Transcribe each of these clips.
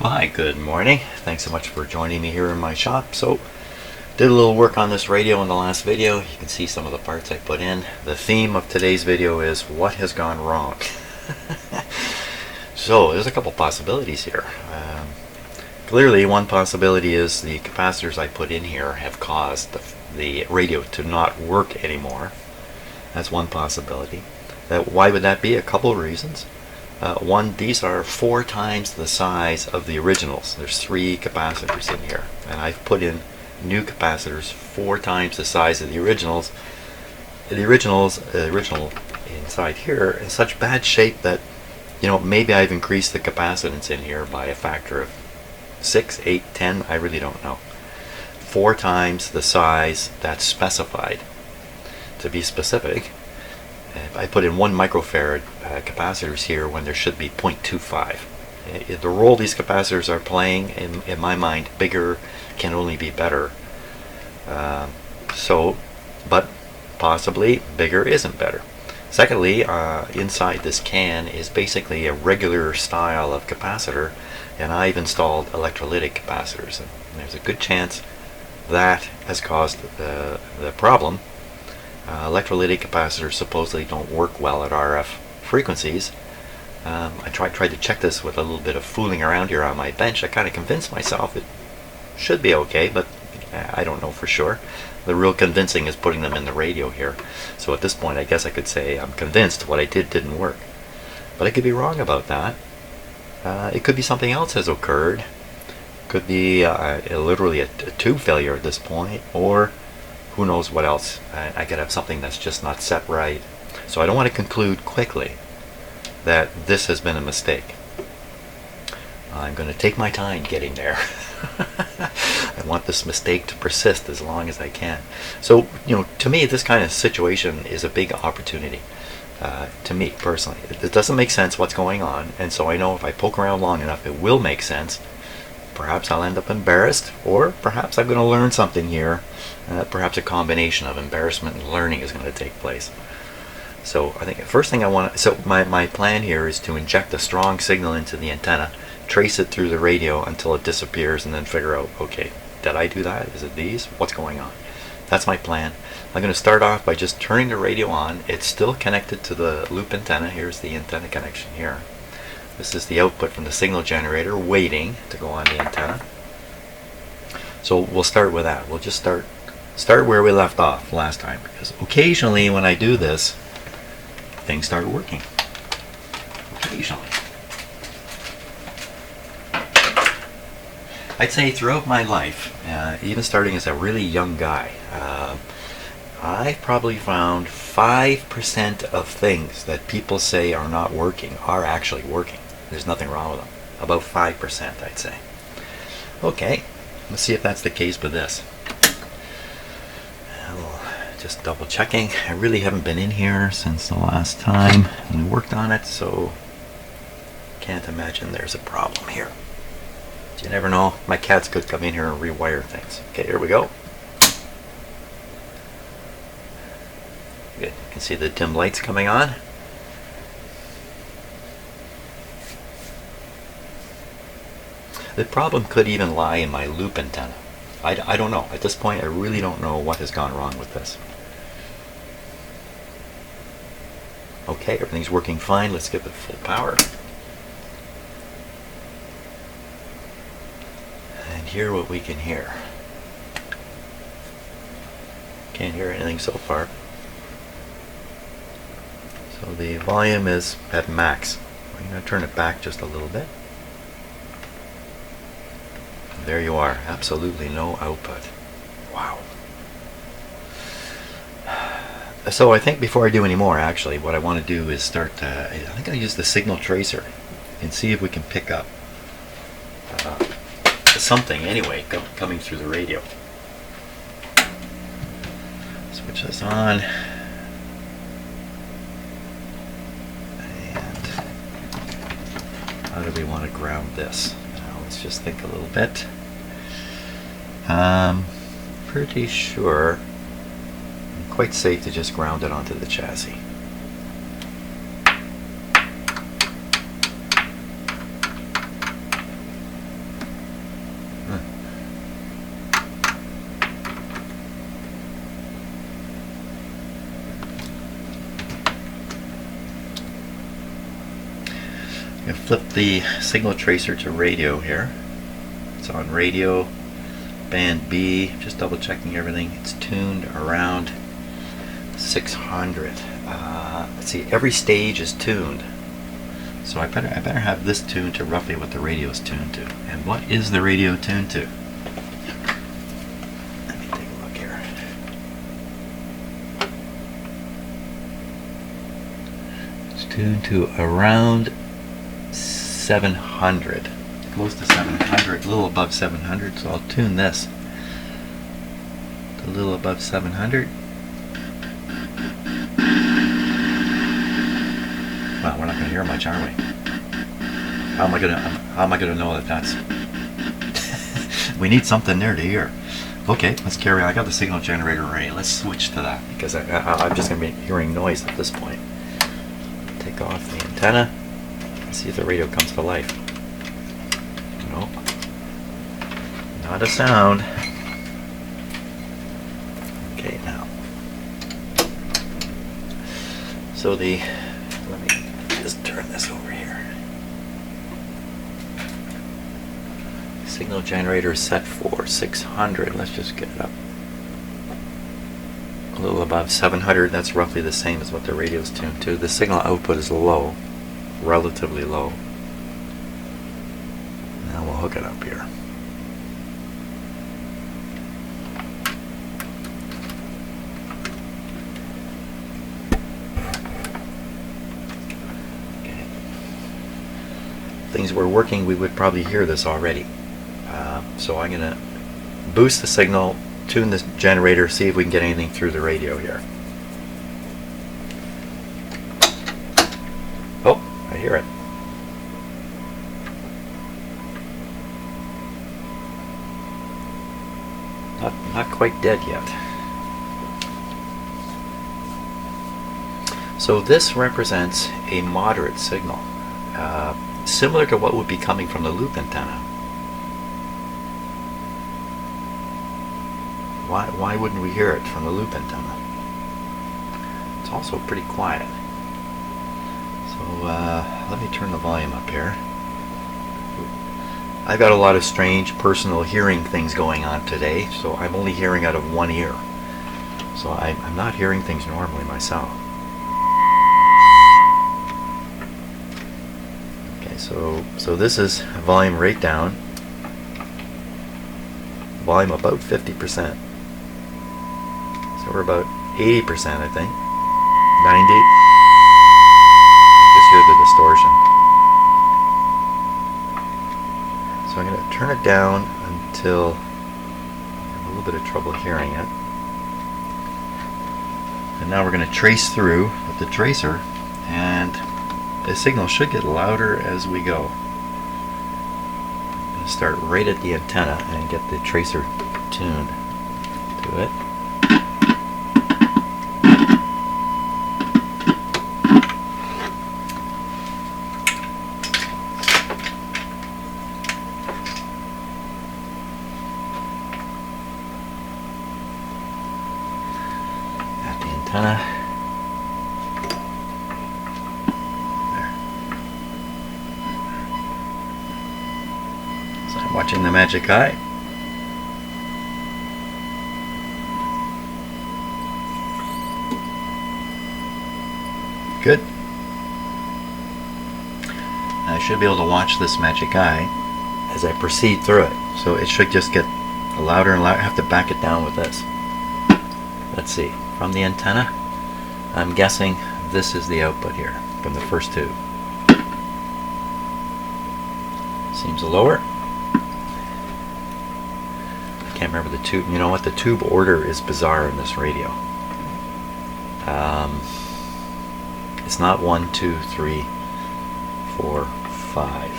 Well, hi, good morning. Thanks so much for joining me here in my shop. So, did a little work on this radio in the last video. You can see some of the parts I put in. The theme of today's video is what has gone wrong. So, there's a couple possibilities here. Clearly, one possibility is the capacitors I put in here have caused the radio to not work anymore. That's one possibility. Why would that be? A couple of reasons. One, these are 4 times the size of the originals. There's 3 capacitors in here, and I've put in new capacitors 4 times the size of the originals. The original inside here is such bad shape that, you know, maybe I've increased the capacitance in here by a factor of 6, 8, 10. I really don't know. 4 times the size that's specified. To be specific, I put in 1 microfarad capacitors here when there should be 0.25. The role these capacitors are playing, in my mind, bigger can only be better. But possibly bigger isn't better. Secondly, inside this can is basically a regular style of capacitor, and I've installed electrolytic capacitors. And there's a good chance that has caused the problem. Electrolytic capacitors supposedly don't work well at RF frequencies. I tried to check this with a little bit of fooling around here on my bench. I kind of convinced myself it should be okay, but I don't know for sure. The real convincing is putting them in the radio here. So at this point, I guess I could say I'm convinced what I did didn't work. But I could be wrong about that. It could be something else has occurred. Could be literally a tube failure at this point, or who knows what else. I could have something that's just not set right. So I don't want to conclude quickly that this has been a mistake. I'm going to take my time getting there. I want this mistake to persist as long as I can. So, you know, to me, this kind of situation is a big opportunity. To me, personally. It doesn't make sense what's going on, and so I know if I poke around long enough, it will make sense. Perhaps I'll end up embarrassed, or perhaps I'm going to learn something here. Perhaps a combination of embarrassment and learning is going to take place. So I think the first thing I want to, so my plan here is to inject a strong signal into the antenna, trace it through the radio until it disappears, and then figure out, okay, did I do that? Is it these? What's going on? That's my plan. I'm going to start off by just turning the radio on. It's still connected to the loop antenna. Here's the antenna connection here. This is the output from the signal generator waiting to go on the antenna. So we'll start with that. We'll just start where we left off last time, because occasionally when I do this, things start working. Occasionally. I'd say throughout my life, even starting as a really young guy, I've probably found 5% of things that people say are not working are actually working. There's nothing wrong with them. About 5%, I'd say. Okay, let's see if that's the case with this. Just double checking. I really haven't been in here since the last time we worked on it, so can't imagine there's a problem here. But you never know. My cats could come in here and rewire things. Okay, here we go. Good. You can see the dim lights coming on. The problem could even lie in my loop antenna. I don't know. At this point, I really don't know what has gone wrong with this. Okay, everything's working fine. Let's give it full power. And hear what we can hear. Can't hear anything so far. So the volume is at max. I'm going to turn it back just a little bit. There you are. Absolutely no output. Wow. So I think before I do any more, actually, what I want to do is start, I think I'll use the signal tracer and see if we can pick up something anyway coming through the radio. Switch this on. And how do we want to ground this? Let's just think a little bit. Pretty sure quite safe to just ground it onto the chassis. I'm going to flip the signal tracer to radio here. It's on radio, band B, just double checking everything. It's tuned around 600. Let's see, every stage is tuned. So I better have this tuned to roughly what the radio is tuned to. And what is the radio tuned to? Let me take a look here. It's tuned to around 700. Close to 700, a little above 700, so I'll tune this to a little above 700. Well, we're not going to hear much, are we? How am I going to know that that's... We need something there to hear. Okay, let's carry on. I got the signal generator ready. Let's switch to that because I'm just going to be hearing noise at this point. Take off the antenna and see if the radio comes to life. Nope. Not a sound. Okay, now. So let me just turn this over here. Signal generator is set for 600. Let's just get it up. A little above 700. That's roughly the same as what the radio is tuned to. The signal output is low, relatively low. Now we'll hook it up here. Okay. If things were working, we would probably hear this already. So I'm going to boost the signal, tune the generator, see if we can get anything through the radio here. Oh, I hear it. Not quite dead yet. So this represents a moderate signal, similar to what would be coming from the loop antenna. Why wouldn't we hear it from the loop antenna? It's also pretty quiet. So let me turn the volume up here. I've got a lot of strange personal hearing things going on today, so I'm only hearing out of one ear. So I'm not hearing things normally myself. Okay, so this is volume right down. Volume about 50%. So we're about 80%, I think. 90. Just hear the distortion. So I'm going to turn it down until I have a little bit of trouble hearing it. And now we're going to trace through with the tracer, and the signal should get louder as we go. I'm going to start right at the antenna and get the tracer tuned to it. Antenna. There. So I'm watching the magic eye. Good. I should be able to watch this magic eye as I proceed through it. So it should just get louder and louder. I have to back it down with this. Let's see. From the antenna, I'm guessing this is the output here from the first tube. Seems lower. I can't remember the tube. You know what? The tube order is bizarre in this radio. It's not 1, 2, 3, 4, 5.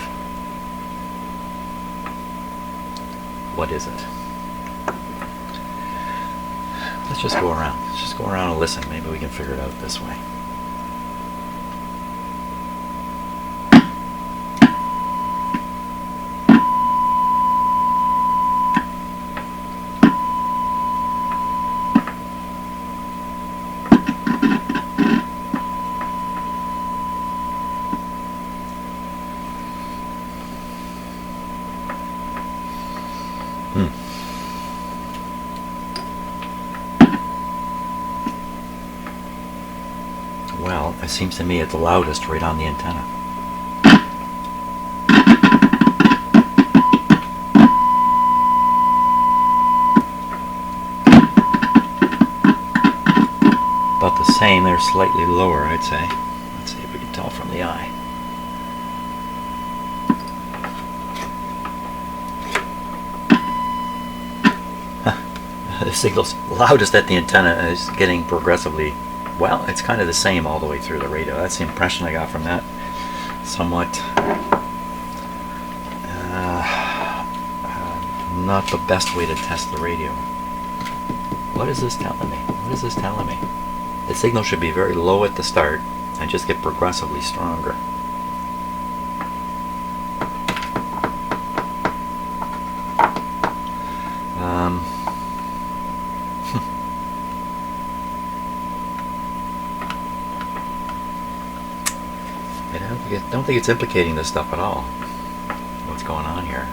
What is it? Let's just go around. Let's just go around and listen. Maybe we can figure it out this way. Well, it seems to me it's the loudest right on the antenna. About the same, they're slightly lower, I'd say. Let's see if we can tell from the eye. The signal's loudest at the antenna is getting progressively, well, it's kind of the same all the way through the radio. That's the impression I got from that. Somewhat not the best way to test the radio. What is this telling me? What is this telling me? The signal should be very low at the start and just get progressively stronger. I don't think it's implicating this stuff at all. What's going on here?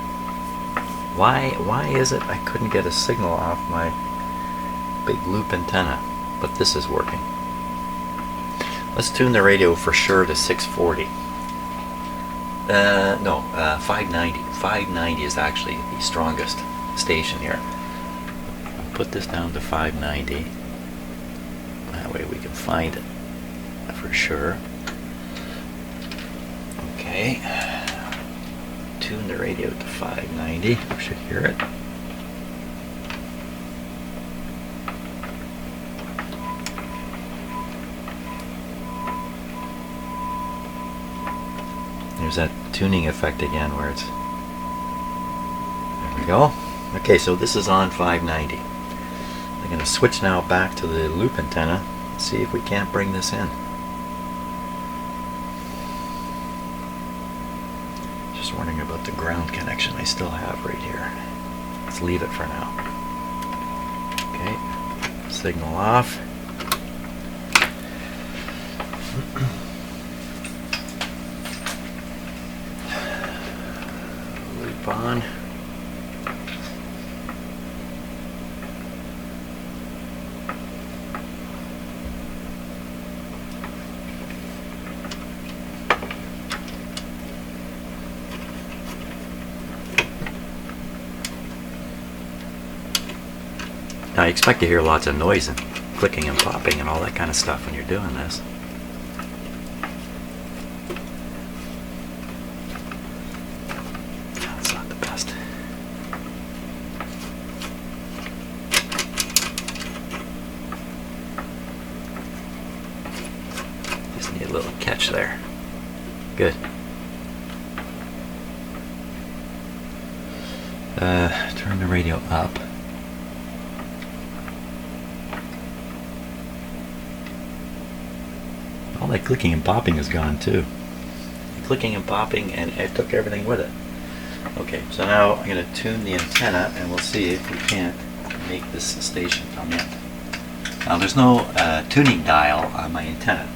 Why is it I couldn't get a signal off my big loop antenna, but this is working? Let's tune the radio for sure to 640. No, 590. 590 is actually the strongest station here. I'll put this down to 590. That way we can find it for sure. Okay, tune the radio to 590. We should hear it. There's that tuning effect again where it's... There we go. Okay, so this is on 590. I'm going to switch now back to the loop antenna and see if we can't bring this in. Just wondering about the ground connection I still have right here. Let's leave it for now. Okay, signal off. Loop on. Now, you expect to hear lots of noise and clicking and popping and all that kind of stuff when you're doing this. That's not the best. Just need a little catch there. Good. Turn the radio up. All that clicking and popping is gone too. Clicking and popping, and it took everything with it. Okay, so now I'm going to tune the antenna and we'll see if we can't make this station come in. Now there's no tuning dial on my antenna.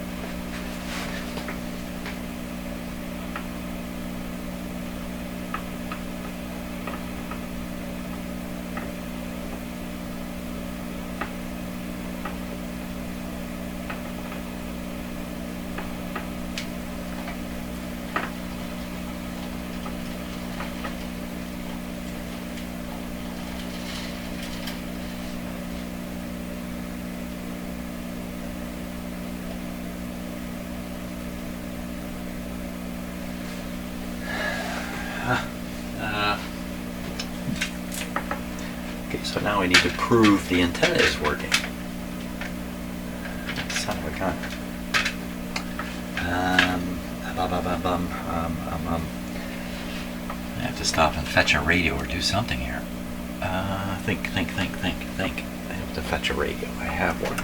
Okay, so now I need to prove the antenna is working. Son of a gun. I have to stop and fetch a radio or do something here. Think. I have to fetch a radio. I have one.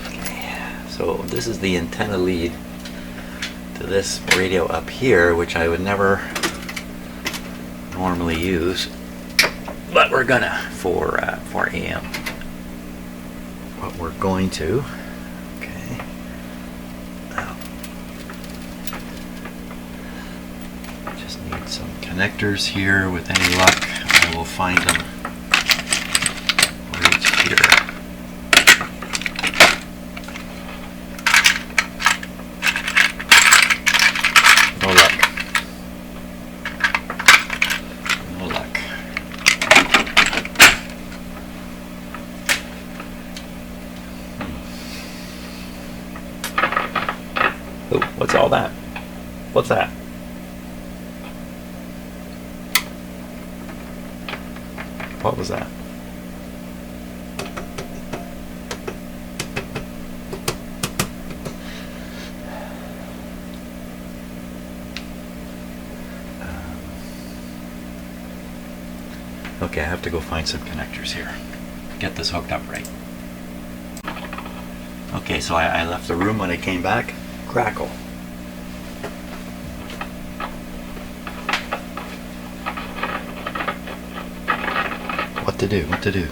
Okay, so this is the antenna lead to this radio up here, which I would never normally use, but we're gonna for AM. What we're going to. Okay. Now, just Need some connectors here. With any luck, I will find them right here. No luck. No luck. Oh, what's all that? What's that? What was that? Okay, I have to go find some connectors here. Get this hooked up right. Okay, so I left the room. When I came back, crackle. What to do? What to do?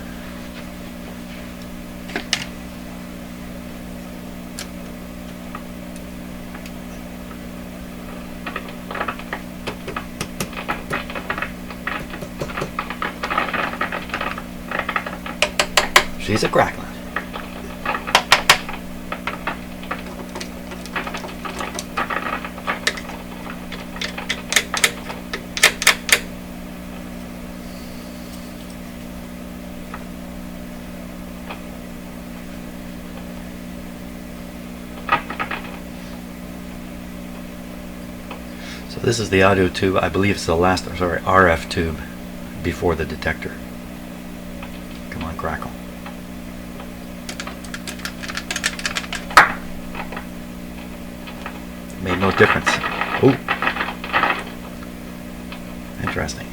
She's a crackling. So this is the audio tube. I believe it's the last, sorry, RF tube before the detector. Come on, crackle. Made no difference. Oh, interesting.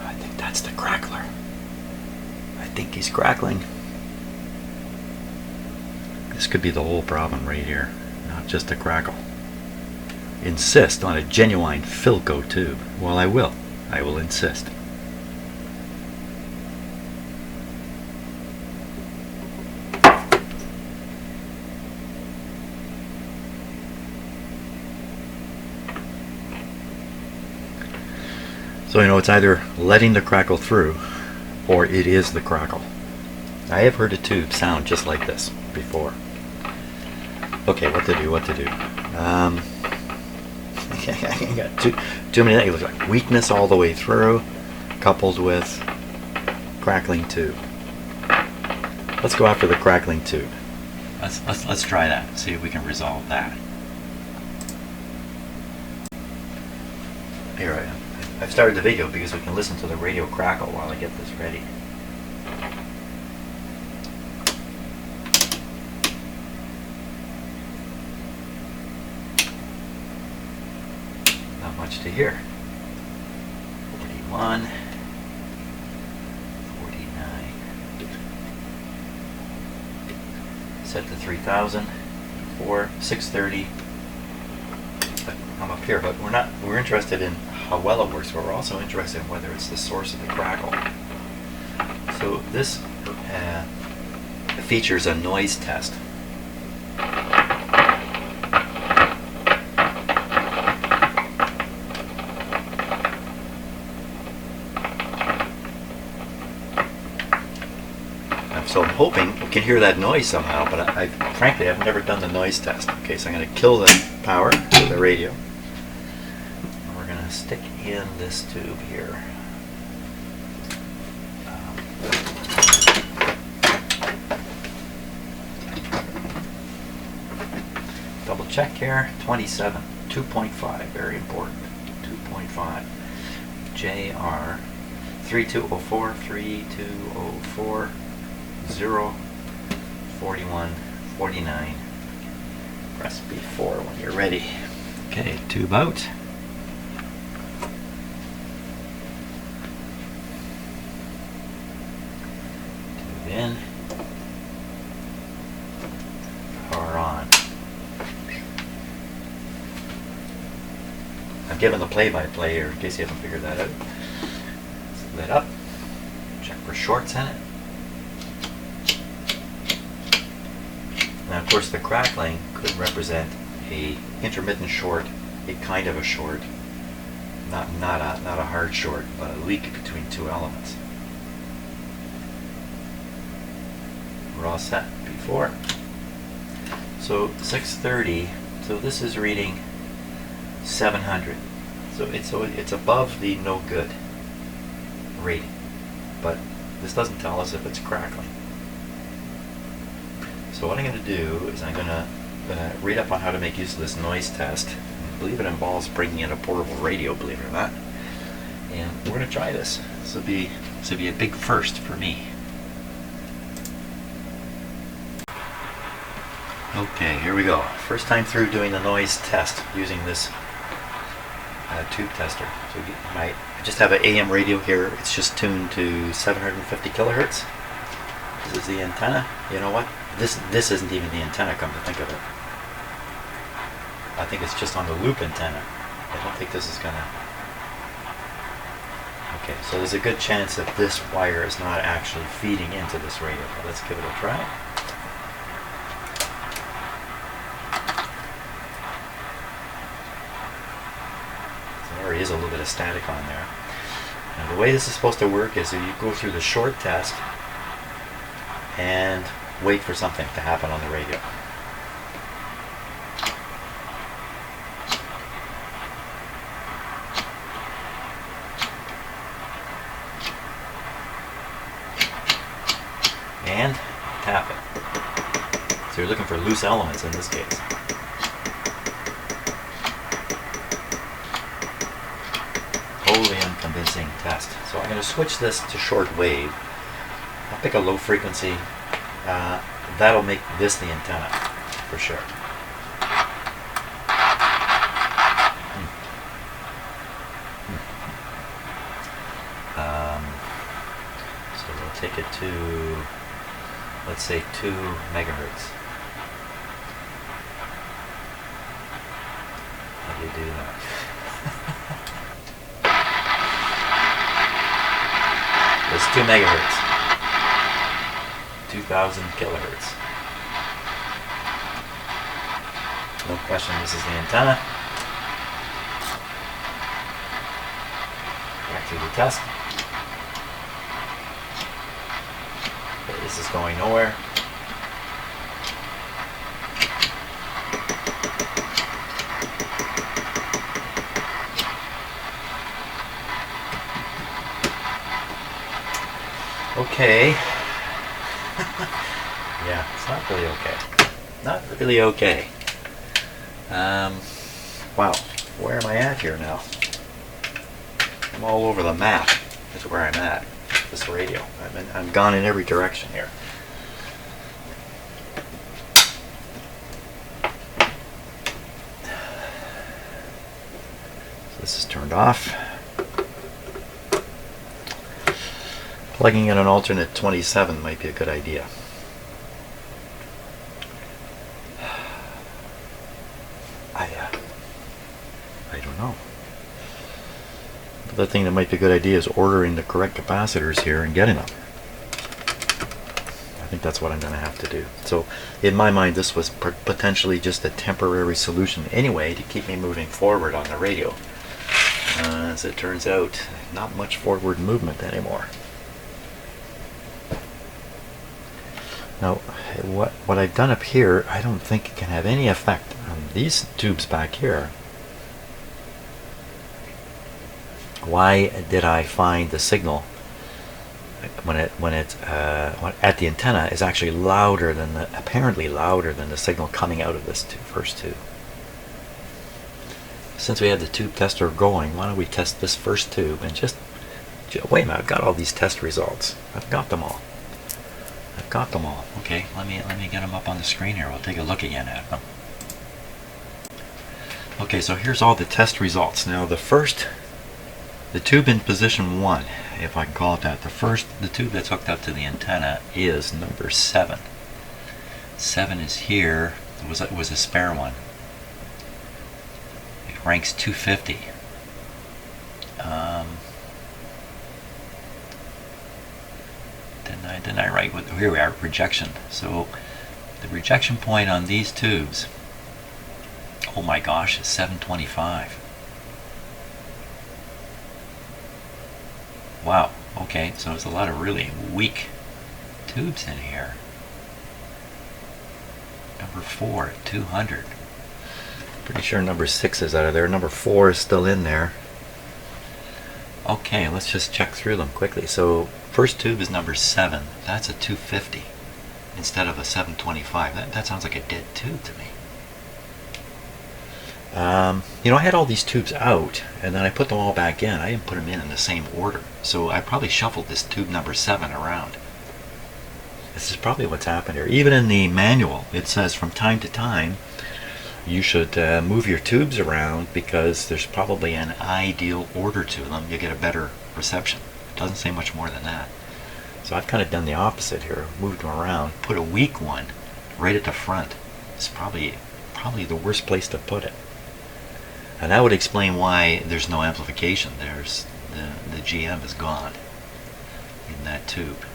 I think that's the crackler. I think he's crackling. This could be the whole problem right here, not just a crackle. Insist on a genuine Philco tube. Well, I will. I will insist. So, you know, it's either letting the crackle through or it is the crackle. I have heard a tube sound just like this before. Okay, what to do, what to do. I got too many things. It looks like weakness all the way through, coupled with crackling tube. Let's go after the crackling tube. Let's try that. See if we can resolve that. Here I am. I've started the video because we can listen to the radio crackle while I get this ready. Not much to hear. 41, 49. Set to 3000. 630. I'm up here, but we're interested in how well it works, but we're also interested in whether it's the source of the crackle. So this features a noise test. So I'm hoping we can hear that noise somehow, but frankly I've never done the noise test. Okay, so I'm going to kill the power to the radio. And we're going to stick in this tube here. Double check here, 27, 2.5, very important, 2.5. JR 3204, 3204. 0, 41, 49. Press B4 when you're ready. Okay, tube out. Tube in. Power on. I'm giving the play-by-play here in case you haven't figured that out. It's lit up. Check for shorts in it. Now of course the crackling could represent a intermittent short, a kind of a short, not a hard short, but a leak between two elements. We're all set before. So 630, so this is reading 700. So it's above the no good rating, but this doesn't tell us if it's crackling. So what I'm going to do is I'm going to read up on how to make use of this noise test. I believe it involves bringing in a portable radio, believe it or not. And we're going to try this. This will be a big first for me. Okay, here we go. First time through doing the noise test using this tube tester. So I just have an AM radio here. It's just tuned to 750 kilohertz. This is the antenna. You know what? This isn't even the antenna, come to think of it. I think it's just on the loop antenna. I don't think this is gonna... Okay, so there's a good chance that this wire is not actually feeding into this radio. But let's give it a try. There is a little bit of static on there. Now the way this is supposed to work is that you go through the short test and wait for something to happen on the radio. And tap it. So you're looking for loose elements in this case. Totally unconvincing test. So I'm going to switch this to short wave. I'll pick a low frequency. That'll make this the antenna for sure. So we'll take it to, let's say, 2 megahertz. How do you do that? It's 2 megahertz. 2000 kilohertz. No question, this is the antenna. Back to the test. Okay, this is going nowhere. Okay. Yeah, it's not really okay. Not really okay. Wow, where am I at here now? I'm all over the map. That's where I'm at. This radio. I'm gone in every direction here. So this is turned off. Plugging in an alternate 27 might be a good idea. I don't know. The thing that might be a good idea is ordering the correct capacitors here and getting them. I think that's what I'm going to have to do. So in my mind this was potentially just a temporary solution anyway to keep me moving forward on the radio. As it turns out, not much forward movement anymore. Now, what I've done up here, I don't think it can have any effect on these tubes back here. Why did I find the signal when it's at the antenna is actually louder than apparently louder than the signal coming out of this first tube? Since we have the tube tester going, why don't we test this first tube and just wait a minute? I've got all these test results. I've got them all. I've got them all. Okay, let me get them up on the screen here. We'll take a look again at them. Okay, so here's all the test results. Now the tube in position 1, if I can call it that, the tube that's hooked up to the antenna is number 7. 7 is here. It was a spare one. It ranks 250. didn't I write with, here we are, rejection. So the rejection point on these tubes, oh my gosh, is 725. Wow, okay, so there's a lot of really weak tubes in here. Number 4 at 200. Pretty sure number 6 is out of there. Number 4 is still in there. Okay, let's just check through them quickly. So first tube is number 7. That's a 250 instead of a 725. That sounds like a dead tube to me. You know, I had all these tubes out, and then I put them all back in. I didn't put them in the same order. So I probably shuffled this tube number 7 around. This is probably what's happened here. Even in the manual, it says from time to time, you should move your tubes around because there's probably an ideal order to them. You get a better reception. It doesn't say much more than that. So I've kind of done the opposite here. Moved them around. Put a weak one right at the front. It's probably the worst place to put it. And that would explain why there's no amplification. There's the GM is gone in that tube.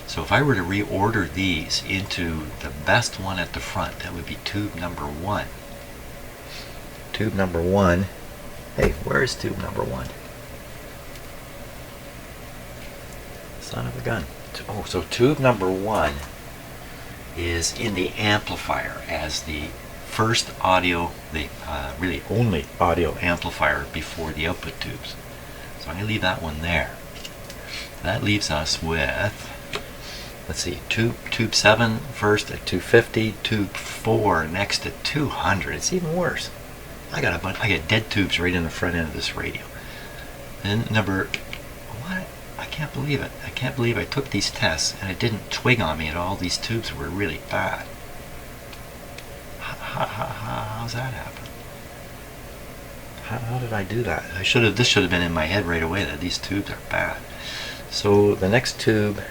So if I were to reorder these into the best one at the front, that would be tube number 1. Tube number 1. Hey, where is tube number 1? Son of a gun. Oh, so tube number 1 is in the amplifier as the first audio, the really only audio amplifier before the output tubes. So I'm going to leave that one there. That leaves us with, let's see, tube 7 first at 250, tube 4 next at 200. It's even worse. I got dead tubes right in the front end of this radio. Then what? I can't believe it. I can't believe I took these tests and it didn't twig on me at all. These tubes were really bad. How's that happen? How did I do that? This should have been in my head right away that these tubes are bad. So the next tube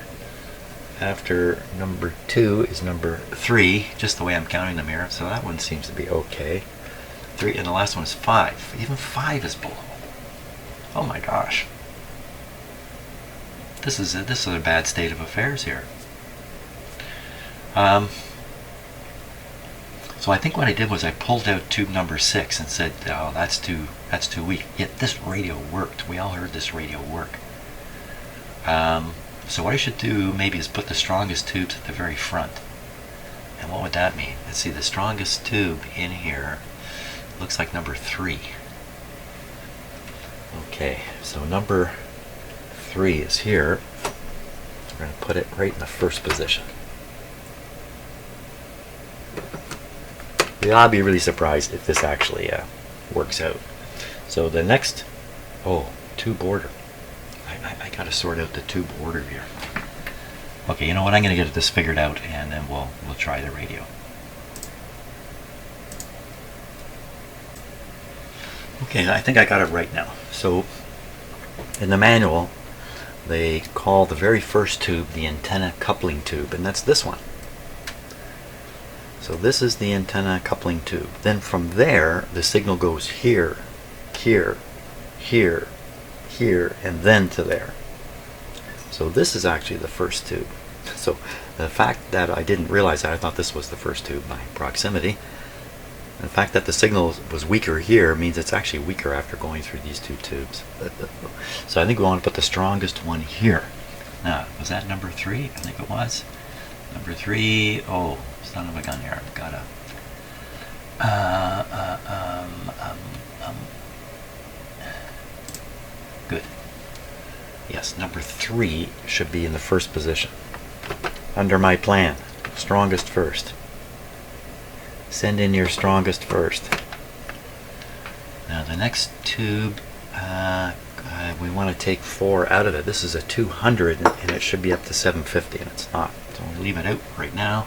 after number 2 is number 3, just the way I'm counting them here. So that one seems to be okay. 3, and the last one is 5. Even 5 is below. Oh my gosh. This is a bad state of affairs here. So I think what I did was I pulled out tube number 6 and said, oh, that's too weak. Yet this radio worked. We all heard this radio work. So what I should do maybe is put the strongest tubes at the very front. And what would that mean? Let's see, the strongest tube in here looks like number 3. Okay, so number 3 is here. We're going to put it right in the first position. Yeah, I'll be really surprised if this actually works out. So the next, tube order. I got to sort out the tube order here. Okay, you know what? I'm going to get this figured out, and then we'll try the radio. Okay, I think I got it right now. So in the manual, they call the very first tube the antenna coupling tube, and that's this one. So this is the antenna coupling tube. Then from there, the signal goes here, here, here, here, and then to there. So this is actually the first tube. So the fact that I didn't realize that, I thought this was the first tube by proximity. And the fact that the signal was weaker here means it's actually weaker after going through these 2 tubes. So I think we want to put the strongest one here. Now, was that number 3? I think it was. Number 3, oh, son of a gun here. I've got good. Yes, number 3 should be in the first position. Under my plan, strongest first. Send in your strongest first. Now the next tube, we want to take 4 out of it. This is a 200 and it should be up to 750 and it's not. So we'll leave it out right now.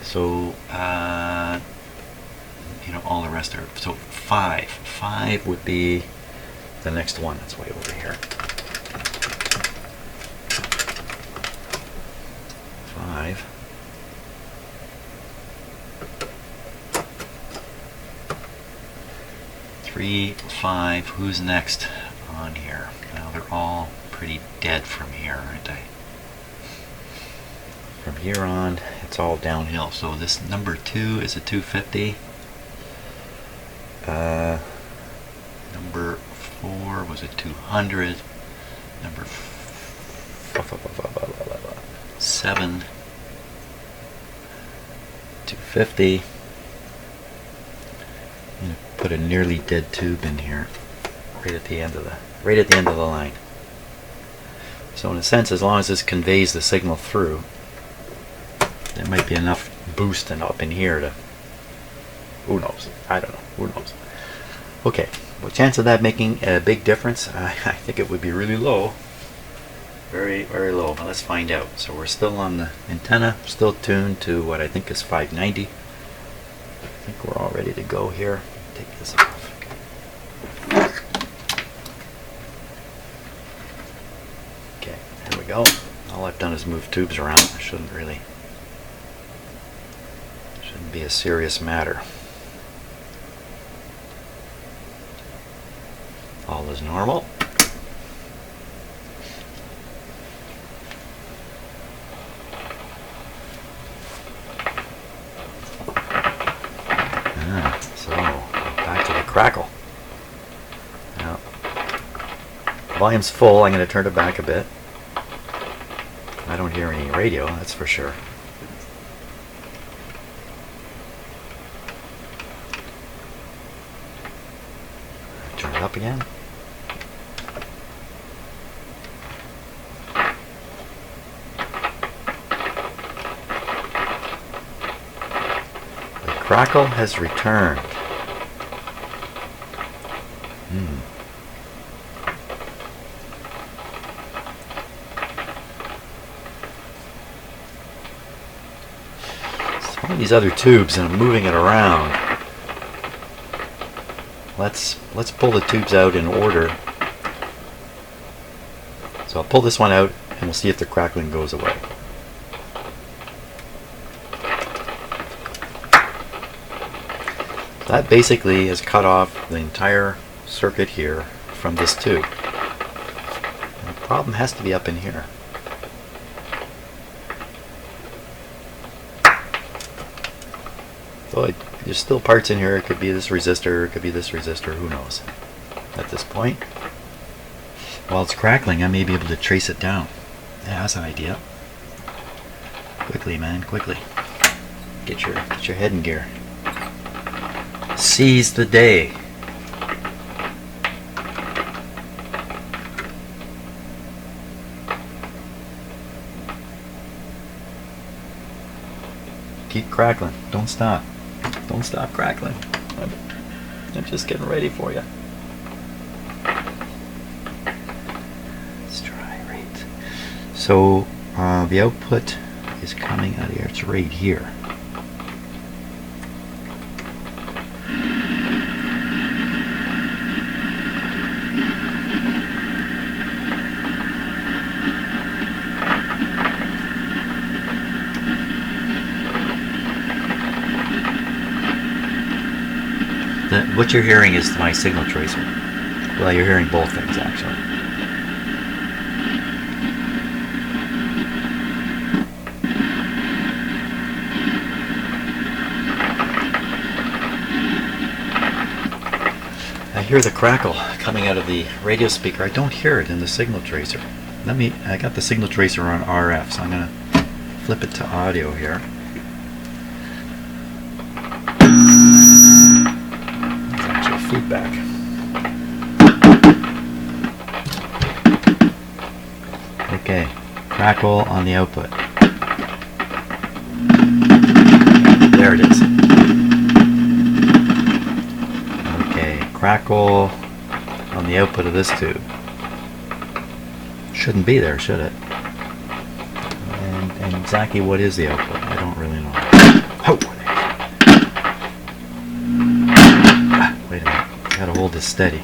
So, all the rest are, so 5. 5 would be the next one. That's way over here. 5. Three, 5. Who's next on here? Well, they're all pretty dead from here, aren't they? From here on, it's all downhill. So this number 2 is a 250. Number 4 was a 200. Number 7, 250. I'm gonna put a nearly dead tube in here, right at the end of the line. So in a sense, as long as this conveys the signal through, there might be enough boosting up in here to, who knows? I don't know. Who knows? Okay, well, chance of that making a big difference, I think it would be really low. Very, very low, but let's find out. So we're still on the antenna, still tuned to what I think is 590. I think we're all ready to go here. Take this off. Okay, there we go. All I've done is move tubes around. I shouldn't be a serious matter. All is normal. So back to the crackle. Now, volume's full. I'm going to turn it back a bit. I don't hear any radio, that's for sure. Turn it up again. The crackle has returned. Some of these other tubes, and I'm moving it around. Let's pull the tubes out in order. So I'll pull this one out and we'll see if the crackling goes away. That basically has cut off the entire circuit here from this tube. And the problem has to be up in here. So there's still parts in here. It could be this resistor, it could be this resistor, who knows at this point. While it's crackling, I may be able to trace it down. Yeah, that's an idea. Quickly, man, quickly. Get your head in gear. Seize the day. Keep crackling. Don't stop. Don't stop crackling. I'm just getting ready for you. Let's try right. So the output is coming out here. It's right here. What you're hearing is my signal tracer. Well, you're hearing both things actually. I hear the crackle coming out of the radio speaker. I don't hear it in the signal tracer. I got the signal tracer on RF, so I'm going to flip it to audio here. Feedback. Okay, crackle on the output. There it is. Okay, crackle on the output of this tube. Shouldn't be there, should it? And exactly what is the output? I don't really know. Oh! Wait a minute, I gotta hold this steady.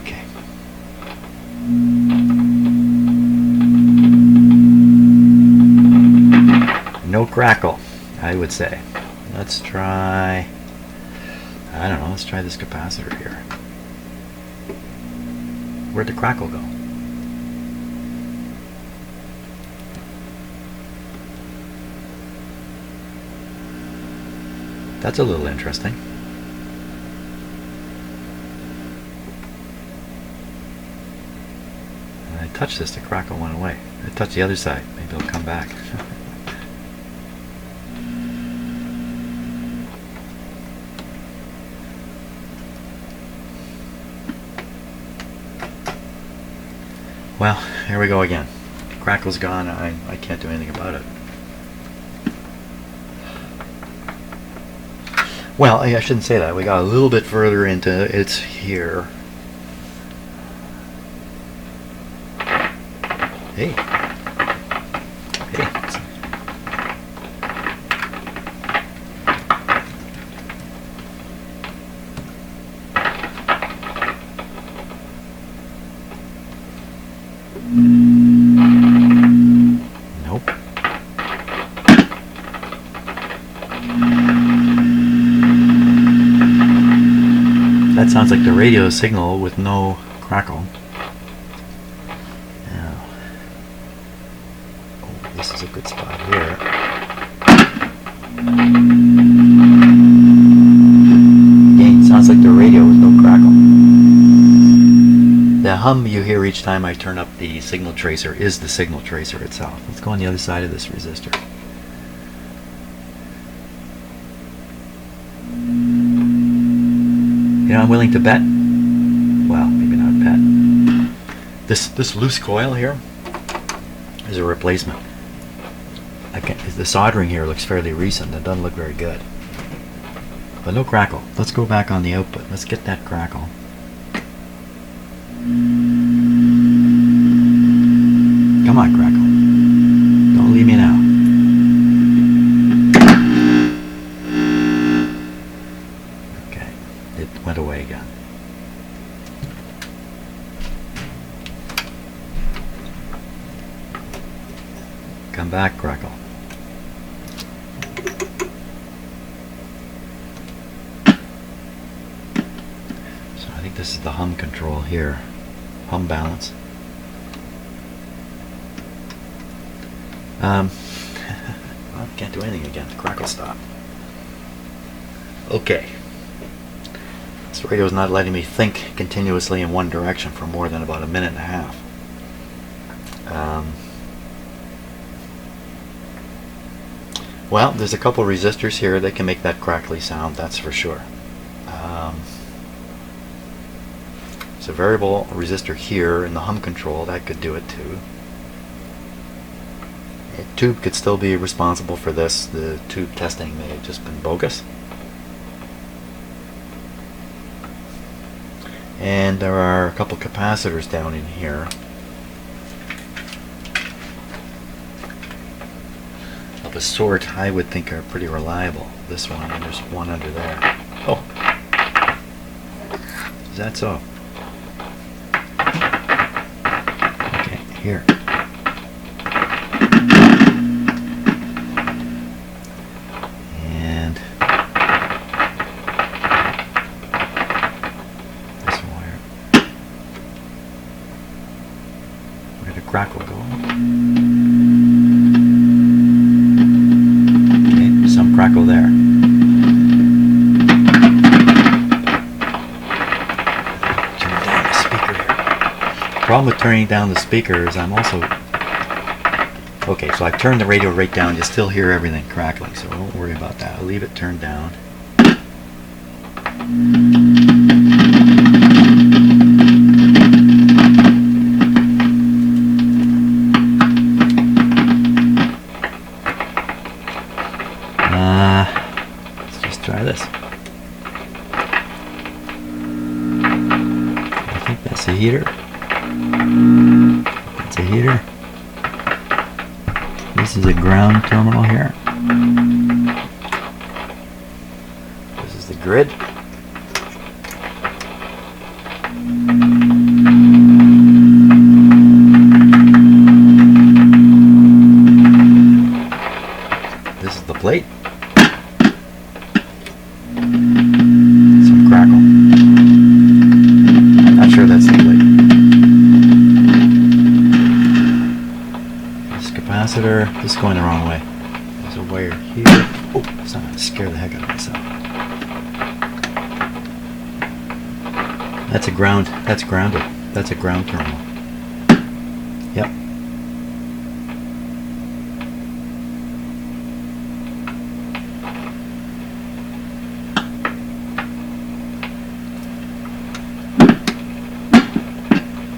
Okay. No crackle, I would say. Let's try I don't know, let's try this capacitor here. Where'd the crackle go? That's a little interesting. When I touched this, the crackle went away. I touched the other side, maybe it'll come back. Well, here we go again. Crackle's gone. I can't do anything about it. Well, I shouldn't say that. We got a little bit further into it's here. Hey. Hey. Nope. That sounds like the radio signal with no crackle. Now, oh, this is a good spot here. Again, sounds like the radio with no crackle. The hum you hear each time I turn up the signal tracer is the signal tracer itself. Let's go on the other side of this resistor. You know, I'm willing to bet. Well, maybe not bet. This loose coil here is a replacement. The soldering here looks fairly recent. It doesn't look very good. But no crackle. Let's go back on the output. Let's get that crackle. Come on, crackle. Don't leave me now. Okay, it went away again. Come back, crackle. So I think this is the hum control here. Hum balance. Well, can't do anything again. Crackle stop. Okay. This radio's not letting me think continuously in one direction for more than about a minute and a half. Well, there's a couple resistors here that can make that crackly sound, that's for sure. There's a variable resistor here in the hum control that could do it too. A tube could still be responsible for this. The tube testing may have just been bogus. And there are a couple capacitors down in here. Of a sort I would think are pretty reliable. This one, and there's one under there. Oh! Is that so? Okay, here. And this wire. Where did the crackle go? Okay, some crackle there. The problem with turning down the speaker is I'm also... Okay, so I've turned the radio right down. You still hear everything crackling, so don't worry about that. I'll leave it turned down. Let's just try this. I think that's a heater. That's a heater. This is a ground terminal here. This is the grid. This is the plate. So wire. This is going the wrong way. There's a wire here. Oh, it's not going to scare the heck out of myself. That's a ground. That's grounded. That's a ground terminal. Yep.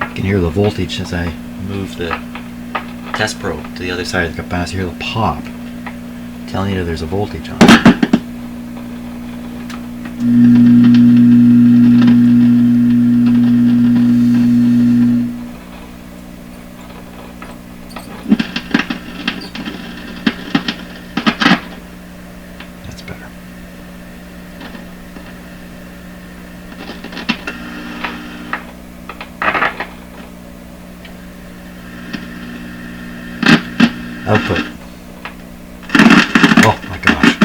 You can hear the voltage as I move the test probe to the other side of the capacitor. Hear the pop, telling you there's a voltage on it. That's better. Output. Oh my gosh.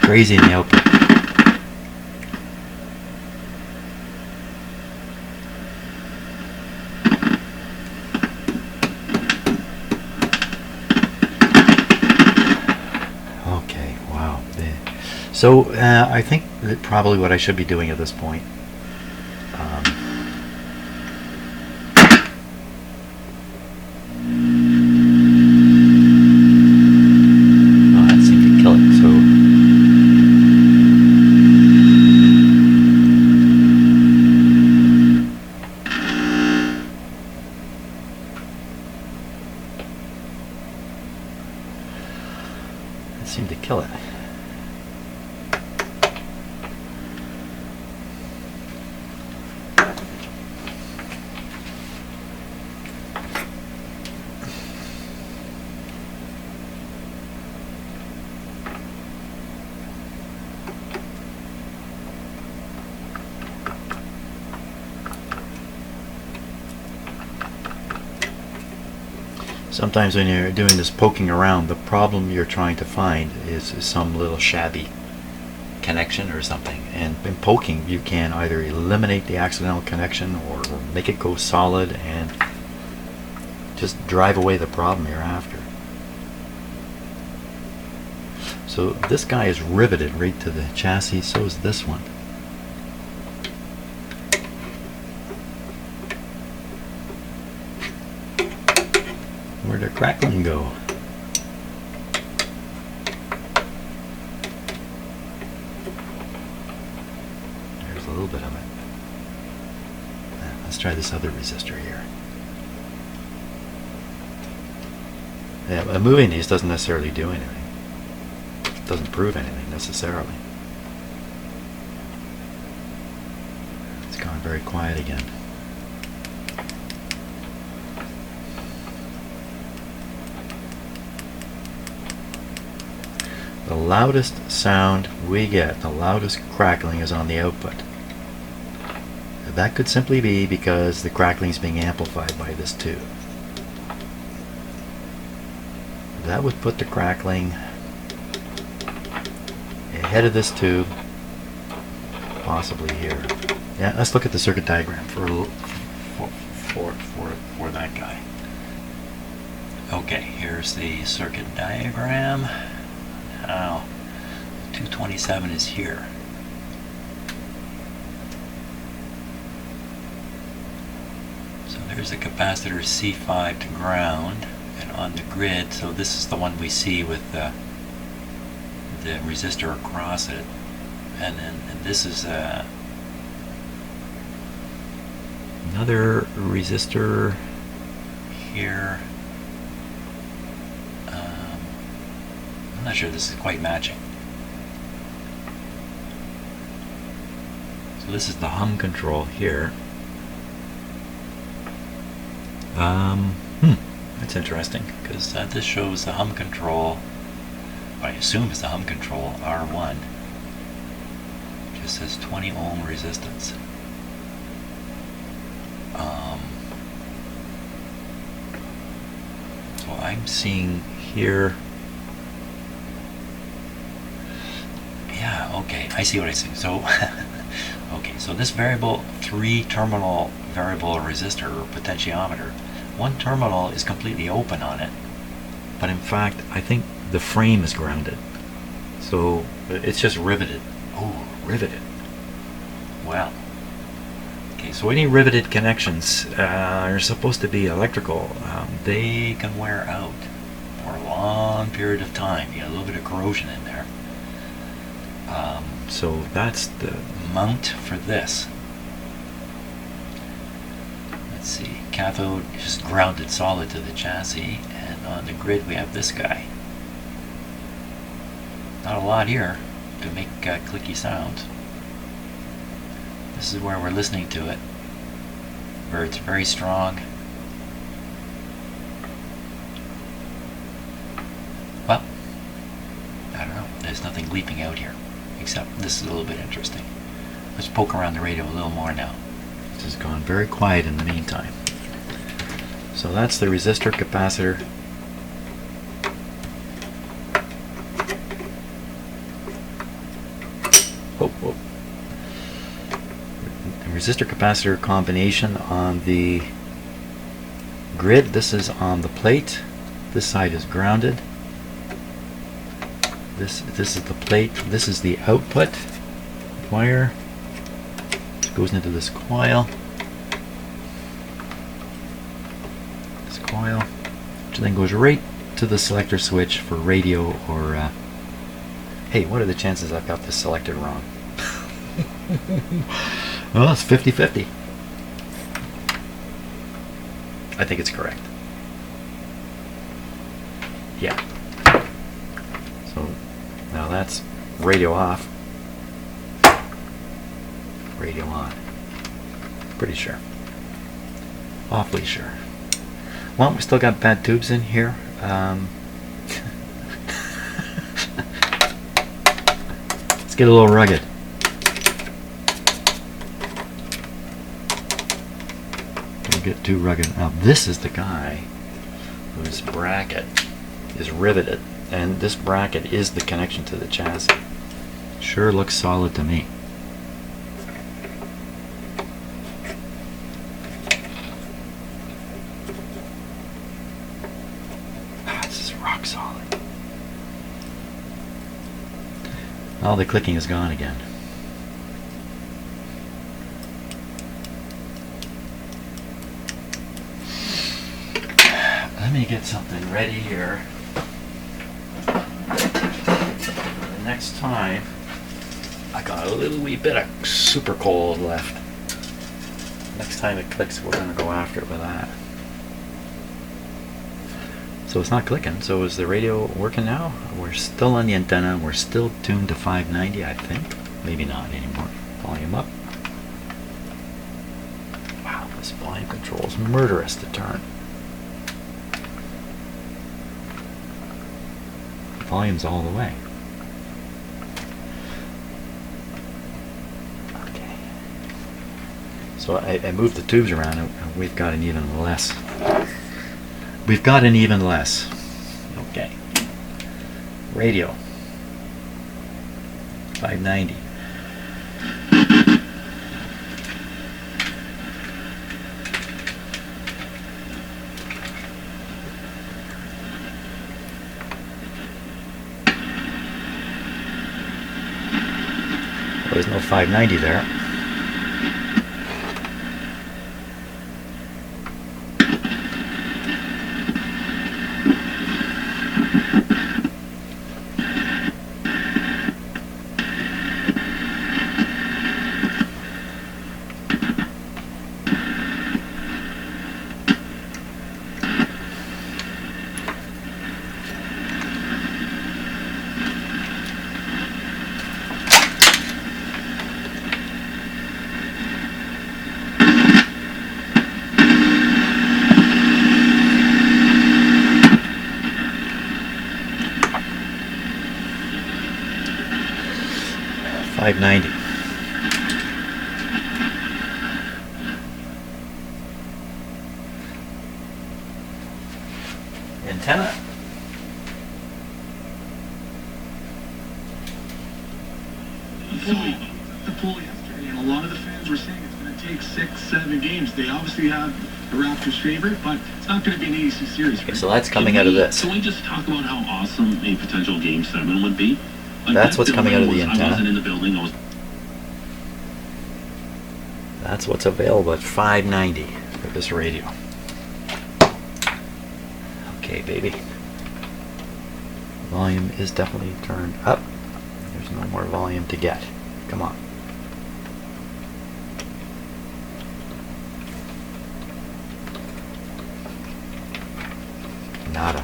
Crazy in the output. Okay, wow. So I think that probably what I should be doing at this point. Seem to kill it. Sometimes when you're doing this poking around, the problem you're trying to find is some little shabby connection or something. And in poking, you can either eliminate the accidental connection or make it go solid and just drive away the problem you're after. So this guy is riveted right to the chassis, so is this one. Where'd the crackling go? There's a little bit of it. Let's try this other resistor here. Yeah, moving these doesn't necessarily do anything. It doesn't prove anything necessarily. It's gone very quiet again. The loudest sound we get, the loudest crackling, is on the output. That could simply be because the crackling is being amplified by this tube. That would put the crackling ahead of this tube, possibly here. Yeah, let's look at the circuit diagram for that guy. Okay, here's the circuit diagram. Now, 227 is here. So there's a capacitor C5 to ground, and on the grid, so this is the one we see with the resistor across it, and this is another resistor here. I'm not sure this is quite matching. So this is the hum control here. That's interesting, because this shows the hum control, I assume it's the hum control, R1. Just says 20 ohm resistance. So I'm seeing here, yeah, okay, I see what I see. So, okay, so this variable 3-terminal variable resistor or potentiometer, one terminal is completely open on it, but in fact I think the frame is grounded. So it's just riveted. Oh, riveted. Well. Okay, so any riveted connections are supposed to be electrical. They can wear out for a long period of time. You got a little bit of corrosion in there. So that's the mount for this. Let's see, cathode is grounded solid to the chassis, and on the grid we have this guy. Not a lot here to make clicky sounds. This is where we're listening to it, where it's very strong. Well, I don't know, there's nothing leaping out here, except this is a little bit interesting. Let's poke around the radio a little more now. This has gone very quiet in the meantime. So that's the resistor capacitor. Oh. The resistor capacitor combination on the grid. This is on the plate. This side is grounded. This is the plate. This is the output wire. It goes into this coil. This coil, which then goes right to the selector switch for radio or. Hey, what are the chances I've got this selected wrong? Well, it's 50-50. I think it's correct. Yeah. So now that's radio off, radio on. Pretty sure. Awfully sure. Well, we still got bad tubes in here. Let's get a little rugged. Don't get too rugged. Now this is the guy whose bracket is riveted, and this bracket is the connection to the chassis. Sure looks solid to me. This is rock solid. All the clicking is gone again. Let me get something ready here. The next time, I got a little wee bit of super cold left. Next time it clicks, we're going to go after it with that. So it's not clicking. So is the radio working now? We're still on the antenna. We're still tuned to 590, I think. Maybe not anymore. Volume up. Wow, this volume control is murderous to turn. Volume's all the way. Okay. So I moved the tubes around and we've got an even less. We've got an even less. Okay. Radio. 590. Well, there's no 590 there. $590. Antenna. The poll yesterday, and a lot of the fans were saying it's going to take 6-7 games. They obviously have the Raptors' favorite, but it's not going to be an easy series. Okay, so that's coming out of this. Can we just talk about how awesome a potential Game 7 would be? Like, that's what's coming out of the I antenna. wasn't in the building. That's what's available at $5.90 for this radio. Okay, baby. Volume is definitely turned up. There's no more volume to get. Come on. Nada.